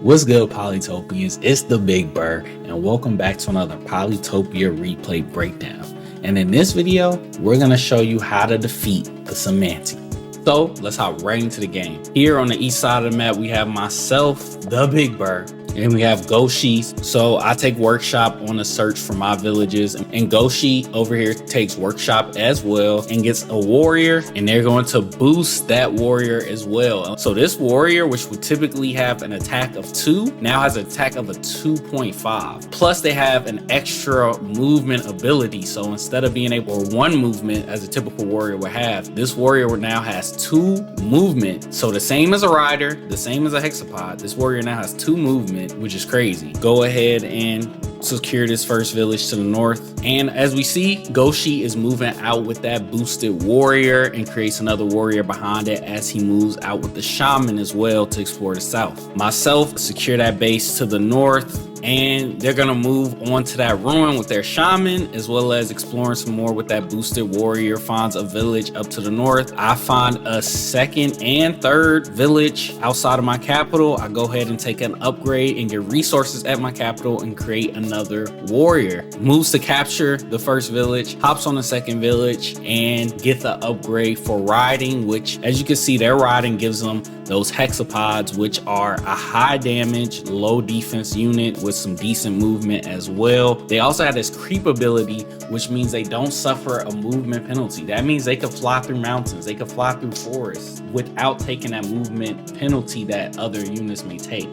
What's good, Polytopians? It's the Big BURR, and welcome back to another Polytopia Replay breakdown. And in this video, we're going to show you how to defeat the Cymanti. So let's hop right into the game. Here on the east side of the map, we have myself, the Big BURR, and we have gschosii. So I take workshop on a search for my villages, and gschosii over here takes workshop as well and gets a warrior, and they're going to boost that warrior as well. So this warrior, which would typically have an attack of 2, now has an attack of a 2.5. Plus they have an extra movement ability. So instead of being able to 1 movement as a typical warrior would have, this warrior now has 2 movement. So the same as a rider, the same as a hexapod, this warrior now has 2 movement, which is crazy. Go ahead and secure this first village to the north. And as we see, gschosii is moving out with that boosted warrior and creates another warrior behind it as he moves out with the shaman as well to explore the south. Myself secure that base to the north, and they're gonna move on to that ruin with their shaman, as well as exploring some more with that boosted warrior. Finds a village up to the north. I find a second and third village outside of my capital. I go ahead and take an upgrade and get resources at my capital and create another warrior. Moves to capture the first village, hops on the second village, and get the upgrade for riding, which as you can see, their riding gives them those hexapods, which are a high damage, low defense unit with some decent movement as well. They also have this creep ability, which means they don't suffer a movement penalty. That means they could fly through mountains, they could fly through forests without taking that movement penalty that other units may take.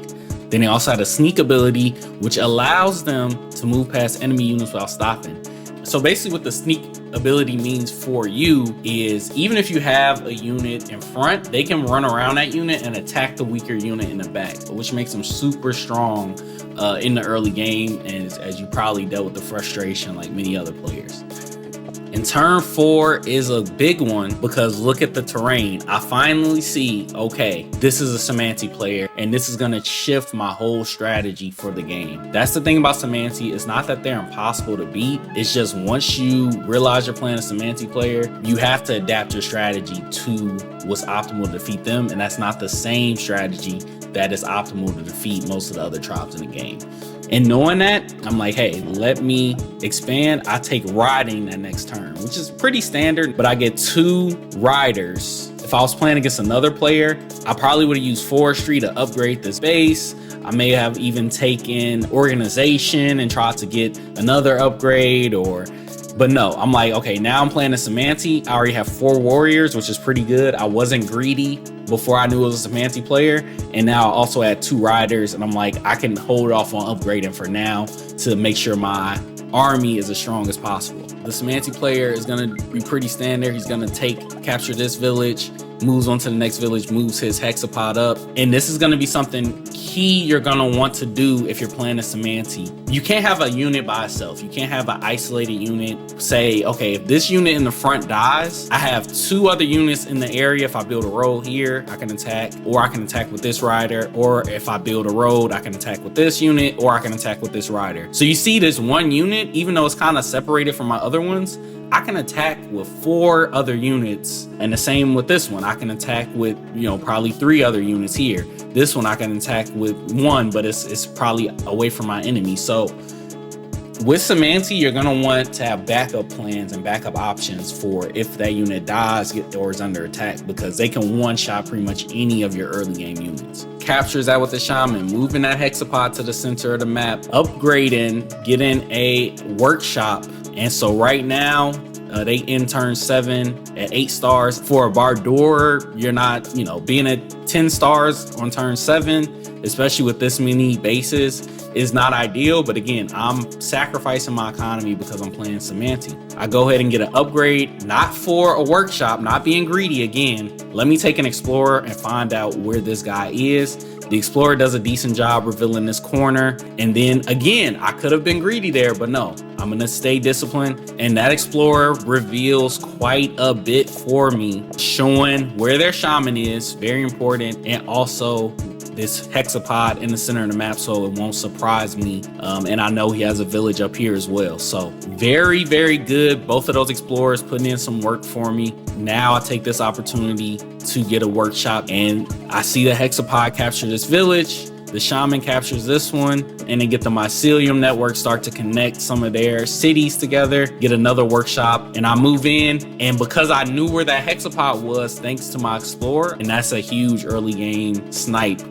Then they also have a sneak ability, which allows them to move past enemy units without stopping. So basically what the sneak ability means for you is even if you have a unit in front, they can run around that unit and attack the weaker unit in the back, which makes them super strong in the early game, and as you probably dealt with the frustration like many other players. And turn 4 is a big one because look at the terrain. I finally see, okay, this is a Cymanti player, and this is gonna shift my whole strategy for the game. That's the thing about Cymanti. It's not that they're impossible to beat. It's just once you realize you're playing a Cymanti player, you have to adapt your strategy to what's optimal to defeat them, and that's not the same strategy that is optimal to defeat most of the other tribes in the game. And knowing that, I'm like, hey, let me expand. I take riding that next turn, which is pretty standard, but I get 2 riders. If I was playing against another player, I probably would have used forestry to upgrade this base. I may have even taken organization and tried to get another upgrade, but no, I'm like, okay, now I'm playing a Cymanti. I already have 4 warriors, which is pretty good. I wasn't greedy before I knew it was a Cymanti player, and now I also had 2 riders, and I'm like, I can hold off on upgrading for now to make sure my army is as strong as possible. The Cymanti player is gonna be pretty standard. He's gonna capture this village, moves on to the next village, moves his hexapod up, and this is gonna be something key you're gonna want to do if you're playing a Cymanti. You can't have a unit by itself. You can't have an isolated unit. Say, okay, if this unit in the front dies, I have 2 other units in the area. If I build a road here, I can attack, or I can attack with this rider, or if I build a road, I can attack with this unit, or I can attack with this rider. So you see this one unit, even though it's kind of separated from my other ones, I can attack with 4 other units, and the same with this one. I can attack with, probably 3 other units here. This one I can attack with 1, but it's probably away from my enemy. So with Cymanti, you're gonna want to have backup plans and backup options for if that unit dies or is under attack, because they can one-shot pretty much any of your early game units. Captures that with the shaman, moving that hexapod to the center of the map, upgrading, getting a workshop. And so right now, they in turn 7 at 8 stars. For a BURR, you're not, being at 10 stars on turn 7, especially with this many bases, is not ideal. But again, I'm sacrificing my economy because I'm playing Cymanti. I go ahead and get an upgrade, not for a workshop, not being greedy again. Let me take an explorer and find out where this guy is. The explorer does a decent job revealing this corner. And then again, I could have been greedy there, but no, I'm gonna stay disciplined. And that explorer reveals quite a bit for me, showing where their shaman is, very important, and also this hexapod in the center of the map, so it won't surprise me. And I know he has a village up here as well. So very, very good. Both of those explorers putting in some work for me. Now I take this opportunity to get a workshop, and I see the hexapod capture this village. The shaman captures this one, and then get the mycelium network start to connect some of their cities together, get another workshop, and I move in. And because I knew where that hexapod was thanks to my explorer, and that's a huge early game snipe.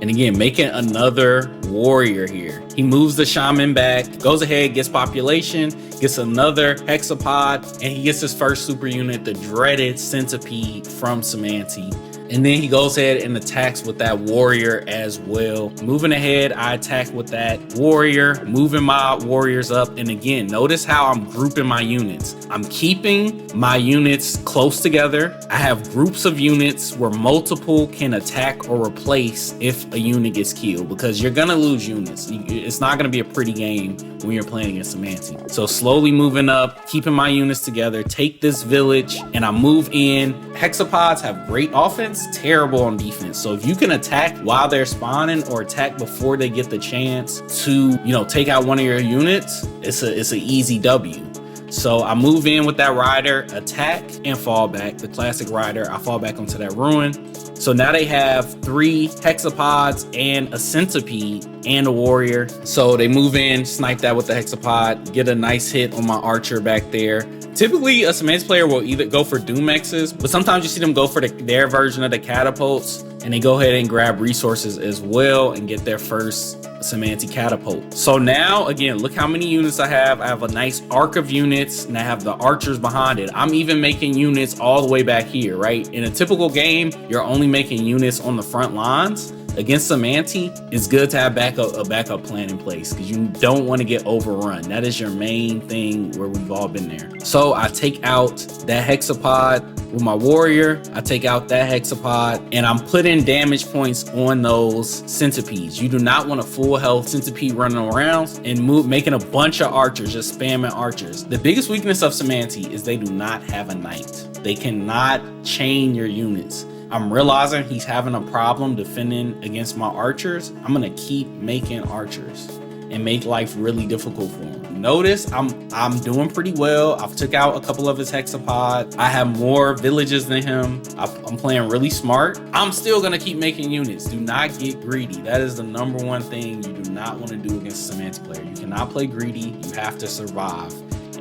And again, making another warrior here. He moves the shaman back, goes ahead, gets population, gets another hexapod, and he gets his first super unit, the dreaded centipede from Cymanti. And then he goes ahead and attacks with that warrior as well. Moving ahead, I attack with that warrior, moving my warriors up. And again, notice how I'm grouping my units. I'm keeping my units close together. I have groups of units where multiple can attack or replace if a unit gets killed, because you're gonna lose units. It's not gonna be a pretty game when you're playing against Cymanti. So slowly moving up, keeping my units together, take this village, and I move in. Hexapods have great offense, terrible on defense. So if you can attack while they're spawning or attack before they get the chance to, take out one of your units, it's an easy W. So I move in with that rider, attack and fall back, the classic rider. I fall back onto that ruin. So now they have 3 hexapods and a centipede and a warrior. So they move in, snipe that with the hexapod, get a nice hit on my archer back there. Typically, a Cymanti player will either go for Doomexes, but sometimes you see them go for their version of the catapults, and they go ahead and grab resources as well and get their first Cymanti catapult. So now, again, look how many units I have. I have a nice arc of units, and I have the archers behind it. I'm even making units all the way back here, right? In a typical game, you're only making units on the front lines. Against Cymanti, it's good to have a backup plan in place, because you don't want to get overrun. That is your main thing where we've all been there. So I take out that hexapod with my warrior. I take out that hexapod, and I'm putting damage points on those centipedes. You do not want a full health centipede running around and making a bunch of archers, just spamming archers. The biggest weakness of Cymanti is they do not have a knight. They cannot chain your units. I'm realizing he's having a problem defending against my archers. I'm gonna keep making archers and make life really difficult for him. Notice I'm doing pretty well. I've took out a couple of his hexapods. I have more villages than him. I'm playing really smart. I'm still gonna keep making units. Do not get greedy. That is the #1 thing you do not want to do against a Cymanti player. You cannot play greedy. You have to survive.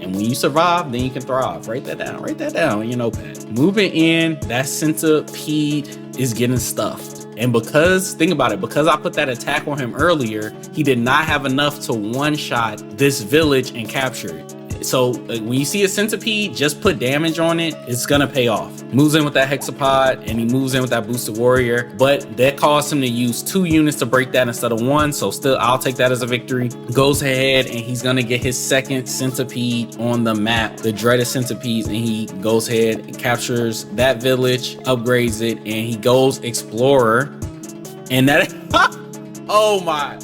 And when you survive, then you can thrive. Write that down in your notepad. Moving in, that centipede is getting stuffed. And think about it, because I put that attack on him earlier, he did not have enough to one-shot this village and capture it. So when you see a centipede, just put damage on it. It's gonna pay off. Moves in with that hexapod, and he moves in with that boosted warrior, but that caused him to use 2 units to break that instead of 1. So still, I'll take that as a victory. Goes ahead, and he's gonna get his second centipede on the map, the dreaded centipedes, and he goes ahead and captures that village, upgrades it, and he goes explorer. And that, oh my.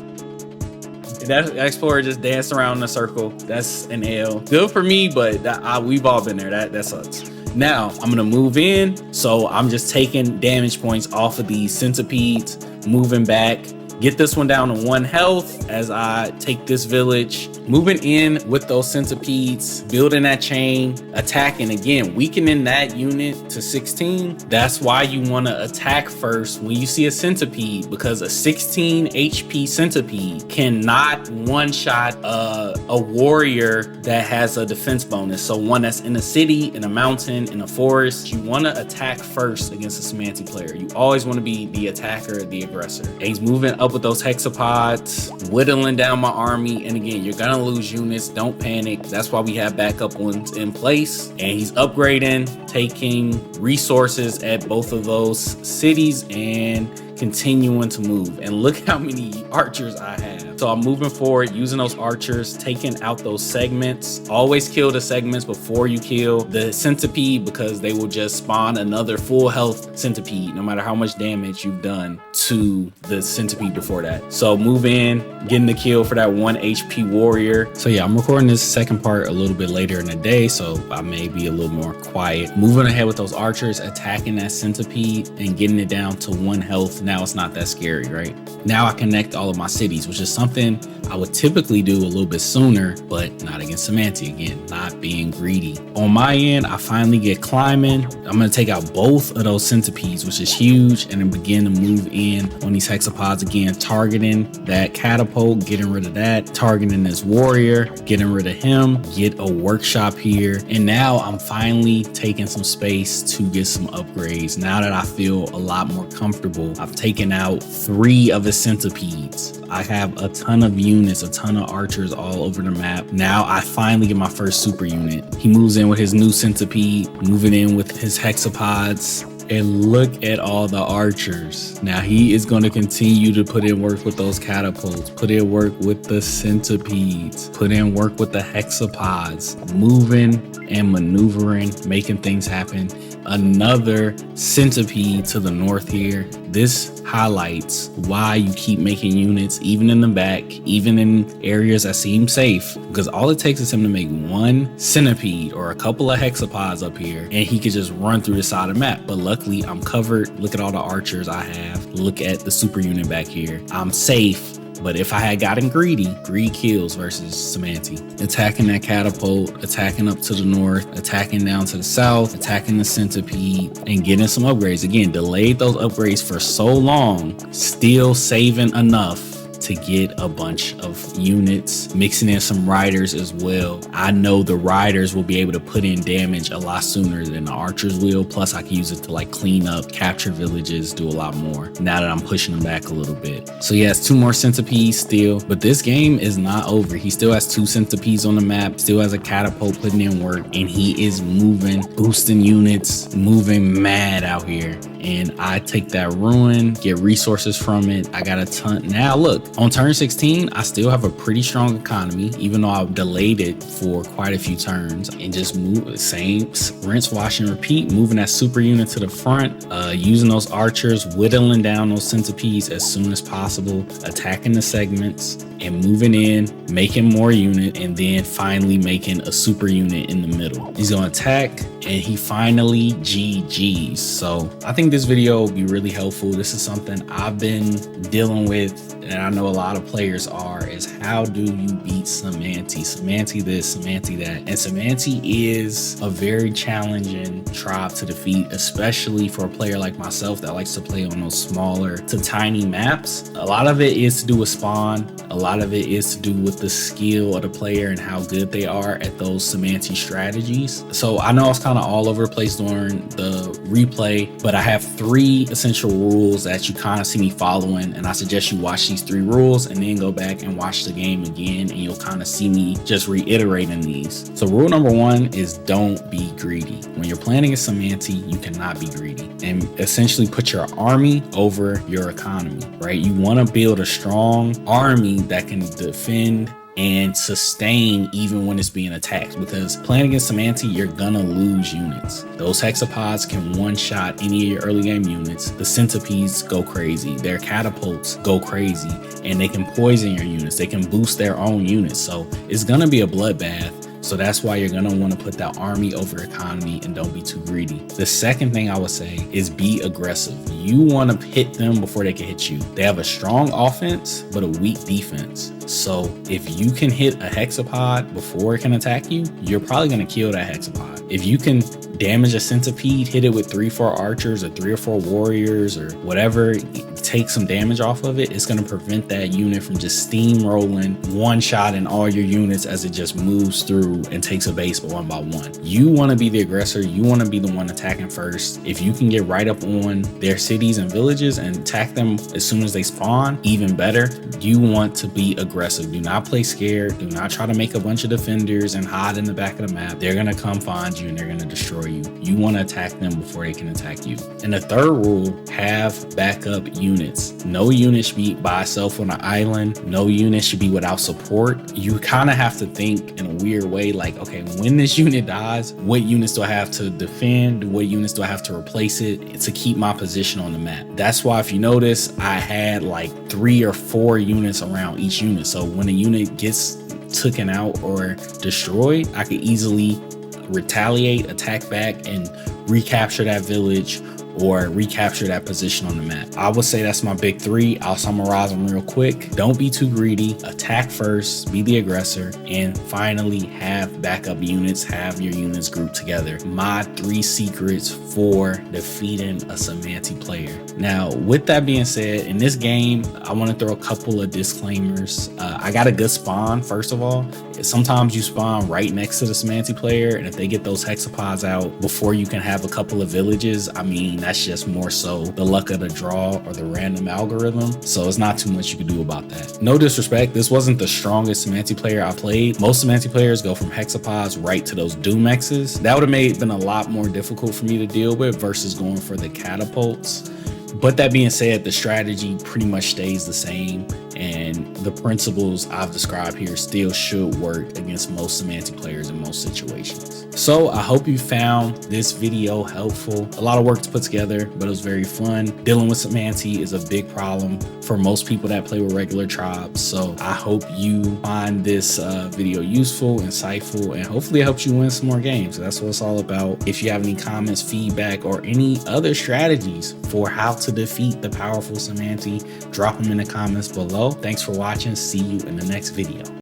That explorer just danced around in a circle. That's an L. Good for me, but we've all been there. That sucks. Now I'm gonna move in, so I'm just taking damage points off of these centipedes, moving back, get this one down to 1 health as I take this village, moving in with those centipedes, building that chain, attacking again, weakening that unit to 16. That's why you want to attack first when you see a centipede, because a 16 HP centipede cannot one-shot a warrior that has a defense bonus. So one that's in a city, in a mountain, in a forest. You want to attack first against a Cymanti player. You always want to be the attacker, the aggressor. And he's moving up with those hexapods, whittling down my army. And again, you're gonna lose units. Don't panic. That's why we have backup ones in place. And he's upgrading, taking resources at both of those cities and continuing to move. And look how many archers I have. So I'm moving forward, using those archers, taking out those segments. Always kill the segments before you kill the centipede, because they will just spawn another full health centipede, no matter how much damage you've done to the centipede before that. So move in, getting the kill for that 1 HP warrior. So yeah, I'm recording this second part a little bit later in the day, so I may be a little more quiet. Moving ahead with those archers, attacking that centipede and getting it down to 1 health. Now it's not that scary, right? Now I connect all of my cities, which is something something I would typically do a little bit sooner, but not against Cymanti. Again, not being greedy. On my end, I finally get climbing. I'm going to take out both of those centipedes, which is huge, and then begin to move in on these hexapods again, targeting that catapult, getting rid of that, targeting this warrior, getting rid of him, get a workshop here. And now I'm finally taking some space to get some upgrades. Now that I feel a lot more comfortable, I've taken out 3 of the centipedes. I have a ton of units, a ton of archers all over the map. Now I finally get my first super unit. He moves in with his new centipede, moving in with his hexapods. And look at all the archers. Now he is going to continue to put in work with those catapults, put in work with the centipedes, put in work with the hexapods, moving and maneuvering, making things happen. Another centipede to the north here. This highlights why you keep making units, even in the back, even in areas that seem safe, because all it takes is him to make 1 centipede or a couple of hexapods up here, and he could just run through the side of the map. But luckily, I'm covered. Look at all the archers I have. Look at the super unit back here. I'm safe. But if I had gotten greedy, greed kills versus Cymanti. Attacking that catapult, attacking up to the north, attacking down to the south, attacking the centipede, and getting some upgrades. Again, delayed those upgrades for so long, still saving enough to get a bunch of units, mixing in some riders as well. I know the riders will be able to put in damage a lot sooner than the archers will. Plus I can use it to like clean up, capture villages, do a lot more now that I'm pushing them back a little bit. So he has 2 more centipedes still, but this game is not over. He still has 2 centipedes on the map, still has a catapult putting in work, and he is moving, boosting units, moving mad out here. And I take that ruin, get resources from it. I got a ton. Now look, on turn 16, I still have a pretty strong economy, even though I've delayed it for quite a few turns, and just move the same, rinse, wash, and repeat, moving that super unit to the front, using those archers, whittling down those centipedes as soon as possible, attacking the segments, and moving in, making more unit, and then finally making a super unit in the middle. He's gonna attack, and he finally GG's. So I think this video will be really helpful. This is something I've been dealing with, and I know a lot of players are, is how do you beat Cymanti? Cymanti this, Cymanti that. And Cymanti is a very challenging tribe to defeat, especially for a player like myself that likes to play on those smaller to tiny maps. A lot of it is to do with spawn. A lot of it is to do with the skill of the player and how good they are at those Cymanti strategies. So I know I was kind of all over the place during the replay, but I have 3 essential rules that you kind of see me following, and I suggest you watch these 3 rules and then go back and watch the game again, and you'll kind of see me just reiterating these. So rule number 1 is don't be greedy. When you're playing against Cymanti, you cannot be greedy, and essentially put your army over your economy, right? You want to build a strong army that can defend and sustain even when it's being attacked, because playing against Cymanti, you're gonna lose units. Those hexapods can one-shot any of your early game units. The centipedes go crazy, their catapults go crazy, and they can poison your units. They can boost their own units, so it's gonna be a bloodbath. So that's why you're gonna want to put that army over economy and don't be too greedy. The second thing I would say is be aggressive. You want to hit them before they can hit you. They have a strong offense, but a weak defense. So if you can hit a hexapod before it can attack you, you're probably gonna kill that hexapod. If you can damage a centipede, hit it with 3-4 archers or 3 or 4 warriors or whatever, take some damage off of it, it's going to prevent that unit from just steamrolling, one-shotting all your units as it just moves through and takes a base one by one. You want to be the aggressor. You want to be the one attacking first. If you can get right up on their cities and villages and attack them as soon as they spawn, even better. You want to be aggressive. Do not play scared. Do not try to make a bunch of defenders and hide in the back of the map. They're going to come find you and they're going to destroy you. You want to attack them before they can attack you. And the third rule, have backup units. No unit should be by itself on an island. No unit should be without support. You kind of have to think in a weird way, like, okay, when this unit dies, what units do I have to defend? What units do I have to replace it to keep my position on the map? That's why if you notice, I had like 3 or 4 units around each unit. So when a unit gets taken out or destroyed, I could easily retaliate, attack back, and recapture that village or recapture that position on the map. I would say that's my big three. I'll summarize them real quick. Don't be too greedy. Attack first, be the aggressor, and finally have backup units, have your units grouped together. My 3 secrets for defeating a Cymanti player. Now, with that being said, in this game, I want to throw a couple of disclaimers. I got a good spawn, first of all. Sometimes you spawn right next to the Cymanti player, and if they get those hexapods out before you can have a couple of villages, I mean, that's just more so the luck of the draw or the random algorithm. So it's not too much you can do about that. No disrespect, this wasn't the strongest Cymanti player I played. Most Cymanti players go from hexapods right to those doom X's. That would have been a lot more difficult for me to deal with versus going for the catapults. But that being said, the strategy pretty much stays the same, and the principles I've described here still should work against most Cymanti players in most situations. So I hope you found this video helpful. A lot of work to put together, but it was very fun. Dealing with Cymanti is a big problem for most people that play with regular tribes. So I hope you find this video useful, insightful, and hopefully it helps you win some more games. That's what it's all about. If you have any comments, feedback, or any other strategies for how to defeat the powerful Cymanti, drop them in the comments below. Thanks for watching. See you in the next video.